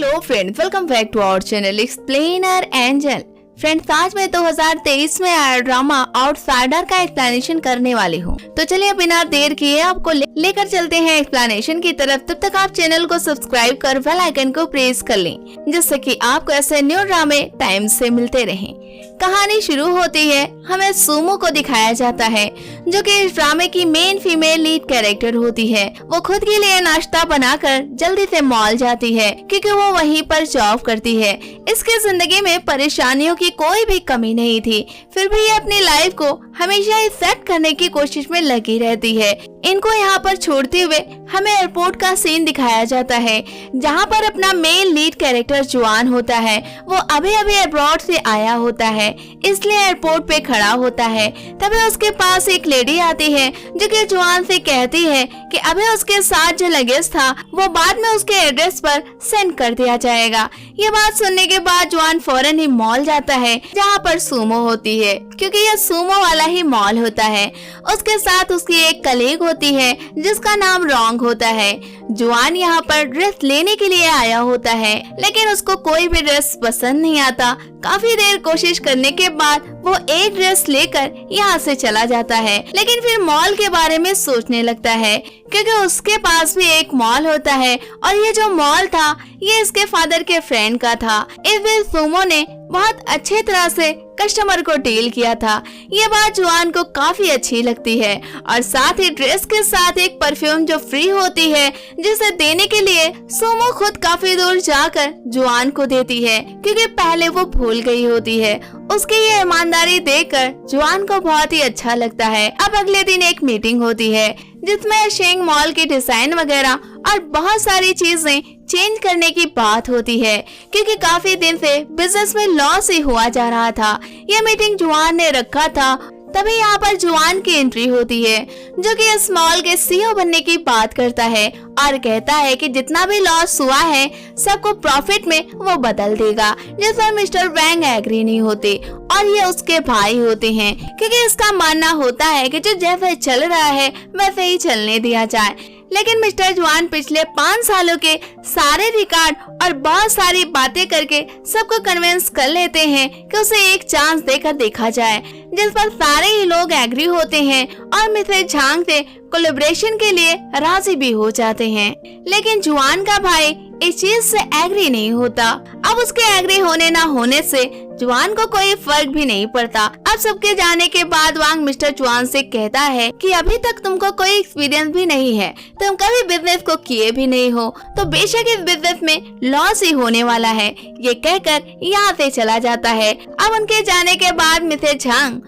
Hello friends, welcome back to our channel explainer angel. Friends, आज मैं 2023 में आया ड्रामा आउटसाइडर का एक्सप्लेनेशन करने वाली हूँ। तो चलिए बिना देर किए आपको लेकर चलते हैं एक्सप्लेनेशन की तरफ। तब तक आप चैनल को सब्सक्राइब कर बेल आइकन को प्रेस कर लें, जिससे कि आपको ऐसे न्यू ड्रामे टाइम से मिलते रहें। कहानी शुरू होती है, हमें सुमो को दिखाया जाता है, जो कि इस ड्रामे की मेन फीमेल लीड कैरेक्टर होती है। वो खुद के लिए नाश्ता बनाकर जल्दी से मॉल जाती है, क्योंकि वो वहीं पर जॉब करती है। इसकी जिंदगी में परेशानियों की कोई भी कमी नहीं थी, फिर भी ये अपनी लाइफ को हमेशा ही सेट करने की कोशिश में लगी रहती है। इनको यहाँ पर छोड़ते हुए हमें एयरपोर्ट का सीन दिखाया जाता है, जहाँ पर अपना मेन लीड कैरेक्टर जुआन होता है। वो अभी अभी अब्रॉड से आया होता है, इसलिए एयरपोर्ट पे खड़ा होता है। तभी उसके पास एक लेडी आती है, जो कि जुआन से कहती है कि अभी उसके साथ जो लगेज था वो बाद में उसके एड्रेस पर सेंड कर दिया जाएगा। ये बात सुनने के बाद जुआन फौरन ही मॉल जाता है, जहाँ पर सुमो होती है, क्योंकि यह सुमो वाला ही मॉल होता है। उसके साथ उसकी एक कलीग होती है, जिसका नाम रॉन्ग होता है। जुआन यहाँ पर ड्रेस लेने के लिए आया होता है, लेकिन उसको कोई भी ड्रेस पसंद नहीं आता। काफी देर कोशिश करने के बाद वो एक ड्रेस लेकर यहाँ से चला जाता है, लेकिन फिर मॉल के बारे में सोचने लगता है, क्योंकि उसके पास भी एक मॉल होता है और ये जो मॉल था ये इसके फादर के फ्रेंड का था। इस बीच सुमो ने बहुत अच्छे तरह से कस्टमर को डील किया था। ये बात जुआन को काफी अच्छी लगती है, और साथ ही ड्रेस के साथ एक परफ्यूम जो फ्री होती है, जिसे देने के लिए सुमो खुद काफी दूर जाकर जुआन को देती है, क्योंकि पहले वो भूल गई होती है। उसकी ये ईमानदारी देखकर जुआन को बहुत ही अच्छा लगता है। अब अगले दिन एक मीटिंग होती है, जिसमें शेंग मॉल की डिजाइन वगैरह और बहुत सारी चीजें चेंज करने की बात होती है, क्योंकि काफी दिन से बिजनेस में लॉस ही हुआ जा रहा था। यह मीटिंग जुआन ने रखा था। तभी यहाँ पर जुआन की एंट्री होती है, जो कि इस मॉल के सीईओ बनने की बात करता है और कहता है कि जितना भी लॉस हुआ है सबको प्रॉफिट में वो बदल देगा, जिसमें मिस्टर वैंग एग्री नहीं होते और ये उसके भाई होते हैं, क्योंकि इसका मानना होता है कि जो जैसे चल रहा है वैसे ही चलने दिया जाए। लेकिन मिस्टर जुआन पिछले 5 सालों के सारे रिकॉर्ड और बहुत सारी बातें करके सबको कन्विंस कर लेते हैं कि उसे एक चांस देकर देखा जाए, जिस पर सारे ही लोग एग्री होते हैं और मिसेज झांग से कोलैबोरेशन के लिए राजी भी हो जाते हैं। लेकिन जुआन का भाई इस चीज से एग्री नहीं होता। अब उसके एग्री होने ना होने से जुआन को कोई फर्क भी नहीं पड़ता। अब सबके जाने के बाद वांग मिस्टर जुआन से कहता है कि अभी तक तुमको कोई एक्सपीरियंस भी नहीं है, तुम कभी बिजनेस को किए भी नहीं हो, तो बेशक इस बिजनेस में लॉस ही होने वाला है। ये कहकर यहाँ से चला जाता है। अब उनके जाने के बाद मिसेज झांग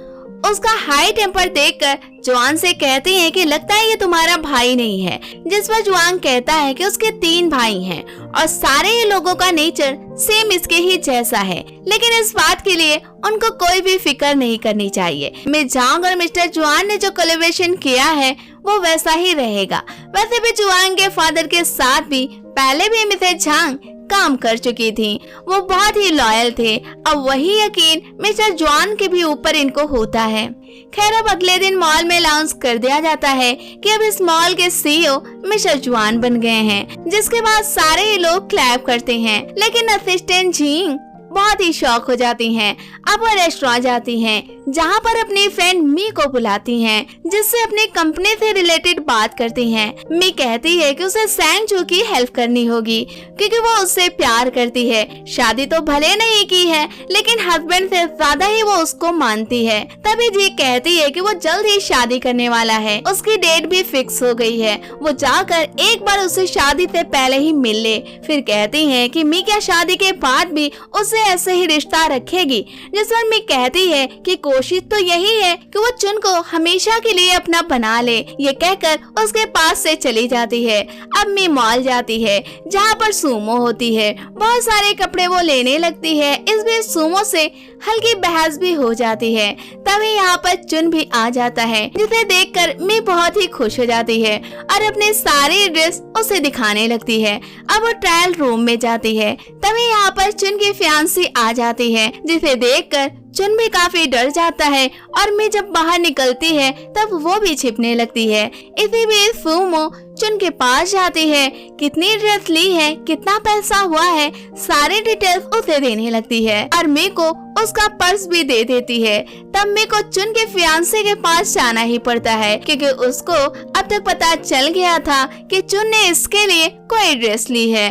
उसका हाई टेम्पर देखकर जुआन से कहती है कि लगता है ये तुम्हारा भाई नहीं है, जिस पर जुआन कहता है कि उसके 3 भाई हैं और सारे ही लोगों का नेचर सेम इसके ही जैसा है, लेकिन इस बात के लिए उनको कोई भी फिक्र नहीं करनी चाहिए। मिस झांग और मिस्टर जुआन ने जो कोलैबोरेशन किया है वो वैसा ही रहेगा। वैसे भी जुआन के फादर के साथ भी पहले भी मिसेज झांग काम कर चुकी थी, वो बहुत ही लॉयल थे। अब वही यकीन मिस्टर जुआन के भी ऊपर इनको होता है। खैर, अब अगले दिन मॉल में अनाउंस कर दिया जाता है कि अब इस मॉल के सीईओ मिस्टर जुआन बन गए हैं, जिसके बाद सारे ही लोग क्लैप करते हैं। लेकिन असिस्टेंट झींग बहुत ही शॉक हो जाती हैं। अब वो रेस्टोरेंट जाती हैं, जहाँ पर अपनी फ्रेंड मी को बुलाती हैं, जिससे अपनी कंपनी से रिलेटेड बात करती हैं। मी कहती है कि उसे सैंग चू की हेल्प करनी होगी, क्योंकि वो उससे प्यार करती है। शादी तो भले नहीं की है, लेकिन हस्बैंड से ज्यादा ही वो उसको मानती है। तभी जी कहती है कि वो जल्द ही शादी करने वाला है, उसकी डेट भी फिक्स हो गई है, वो जाकर एक बार उससे शादी से पहले ही मिल ले। फिर कहती है कि मी क्या शादी के बाद भी उससे ऐसे ही रिश्ता रखेगी, जिस पर मी कहती है कि कोशिश तो यही है कि वो चुन को हमेशा के लिए अपना बना ले। ये कहकर उसके पास से चली जाती है। अब मी मॉल जाती है, जहाँ पर सुमो होती है। बहुत सारे कपड़े वो लेने लगती है। इस बीच सुमो से हल्की बहस भी हो जाती है। तभी यहाँ पर चुन भी आ जाता है, जिसे देखकर मी बहुत ही खुश हो जाती है और अपने सारे ड्रेस उसे दिखाने लगती है। अब वो ट्रायल रूम में जाती है। तभी यहाँ पर चुन की फियांसी आ जाती है, जिसे देखकर चुन भी काफी डर जाता है और मी जब बाहर निकलती है तब वो भी छिपने लगती है। इसी बीच सुमो चुन के पास जाती है, कितनी ड्रेस ली है, कितना पैसा हुआ है, सारी डिटेल्स उसे देने लगती है और मी को उसका पर्स भी दे देती है। तब मी को चुन के फियांसे के पास जाना ही पड़ता है क्योंकि उसको अब तक पता चल गया था कि चुन ने इसके लिए कोई ड्रेस ली है।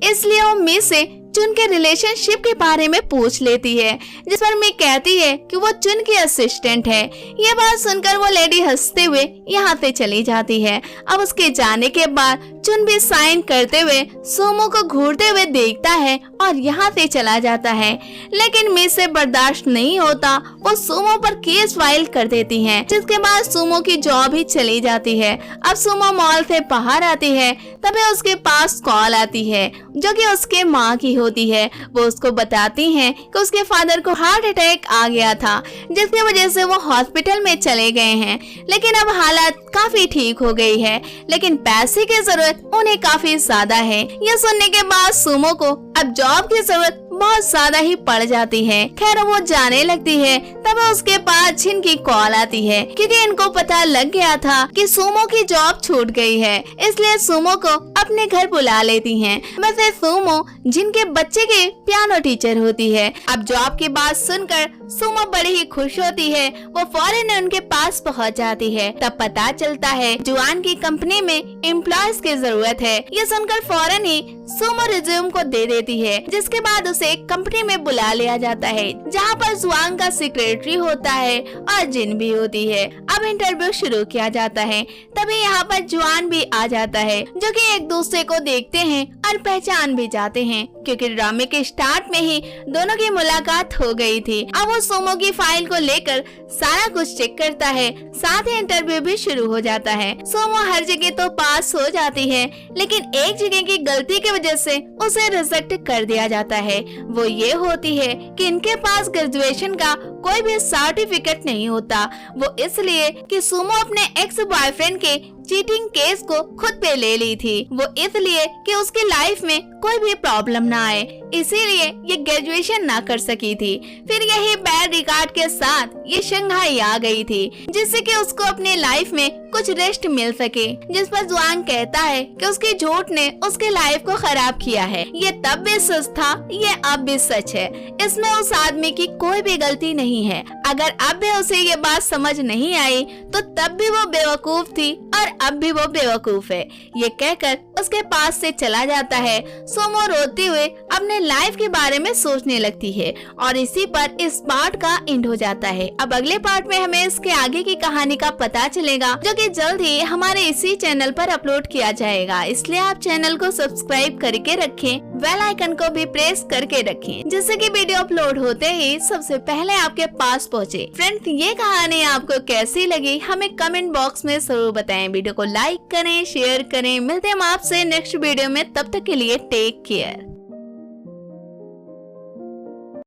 इसलिए वो मी से चुन के रिलेशनशिप के बारे में पूछ लेती है, जिस पर मी कहती है कि वो चुन की असिस्टेंट है। ये बात सुनकर वो लेडी हंसते हुए यहाँ से चली जाती है। अब उसके जाने के बाद चुन भी साइन करते हुए सुमो को घूरते हुए देखता है और यहाँ से चला जाता है। लेकिन मी से बर्दाश्त नहीं होता, वो सुमो पर केस फाइल कर देती है, जिसके बाद सुमो की जॉब ही चली जाती है। अब सुमो मॉल से बाहर आती है, तभी उसके पास कॉल आती है जो कि उसके माँ की होती है। वो उसको बताती हैं कि उसके फादर को हार्ट अटैक आ गया था, जिसकी वजह से वो हॉस्पिटल में चले गए हैं, लेकिन अब हालत काफी ठीक हो गई है, लेकिन पैसे की जरूरत उन्हें काफी ज्यादा है। यह सुनने के बाद सुमो को अब जॉब की जरूरत बहुत ज्यादा ही पड़ जाती है। खैर वो जाने लगती है, तब उसके पास जिन की कॉल आती है क्योंकि इनको पता लग गया था कि सुमो की जॉब छूट गई है, इसलिए सुमो को अपने घर बुला लेती हैं। वैसे सुमो जिनके बच्चे के पियानो टीचर होती है। अब जॉब की बात सुनकर सुमो बड़ी ही खुश होती है। वो फौरन उनके पास पहुंच जाती है। तब पता चलता है जुआन की कंपनी में एम्प्लॉयज की जरूरत है। ये सुनकर फौरन ही सुमो रिज्यूम को दे देती है, जिसके बाद उसे कंपनी में बुला लिया जाता है, जहाँ पर जुआन का सेक्रेटरी होता है और जिन भी होती है। अब इंटरव्यू शुरू किया जाता है। तभी यहाँ पर जुआन भी आ जाता है, जो कि एक दूसरे को देखते हैं और पहचान भी जाते हैं क्योंकि ड्रामे के स्टार्ट में ही दोनों की मुलाकात हो गई थी। अब वो सुमो की फाइल को लेकर सारा कुछ चेक करता है, साथ ही इंटरव्यू भी शुरू हो जाता है। सुमो हर जगह तो पास हो जाती है, लेकिन एक जगह की गलती की वजह से उसे रिजेक्ट कर दिया जाता है। वो ये होती है कि इनके पास ग्रेजुएशन का कोई भी सर्टिफिकेट नहीं होता। वो इसलिए कि सुमो अपने एक्स बॉयफ्रेंड के चीटिंग केस को खुद पे ले ली थी। वो इसलिए कि उसकी लाइफ में कोई भी प्रॉब्लम ना आए, इसीलिए ये ग्रेजुएशन ना कर सकी थी। फिर यही बैड रिकॉर्ड के साथ ये शंघाई आ गई थी, जिससे कि उसको अपनी लाइफ में कुछ रेस्ट मिल सके। जिस पर जुआन कहता है कि उसकी झूठ ने उसके लाइफ को खराब किया है। ये तब भी सच था, ये अब भी सच है। इसमें उस आदमी की कोई भी गलती नहीं है। अगर अब भी उसे ये बात समझ नहीं आई तो तब भी वो बेवकूफ थी और अब भी वो बेवकूफ है। ये कहकर उसके पास से चला जाता है। सुमो रोते हुए अपने लाइफ के बारे में सोचने लगती है और इसी पर इस पार्ट का एंड हो जाता है। अब अगले पार्ट में हमें इसके आगे की कहानी का पता चलेगा, जो कि जल्द ही हमारे इसी चैनल पर अपलोड किया जाएगा। इसलिए आप चैनल को सब्सक्राइब करके रखें, बेल आइकन को भी प्रेस करके रखें, जिससे कि वीडियो अपलोड होते ही सबसे पहले आपके पास पहुंचे। फ्रेंड्स, ये कहानी आपको कैसी लगी हमें कमेंट बॉक्स में जरूर बताएं। वीडियो को लाइक करें, शेयर करें। मिलते हैं आपसे नेक्स्ट वीडियो में, तब तक के लिए टेक केयर।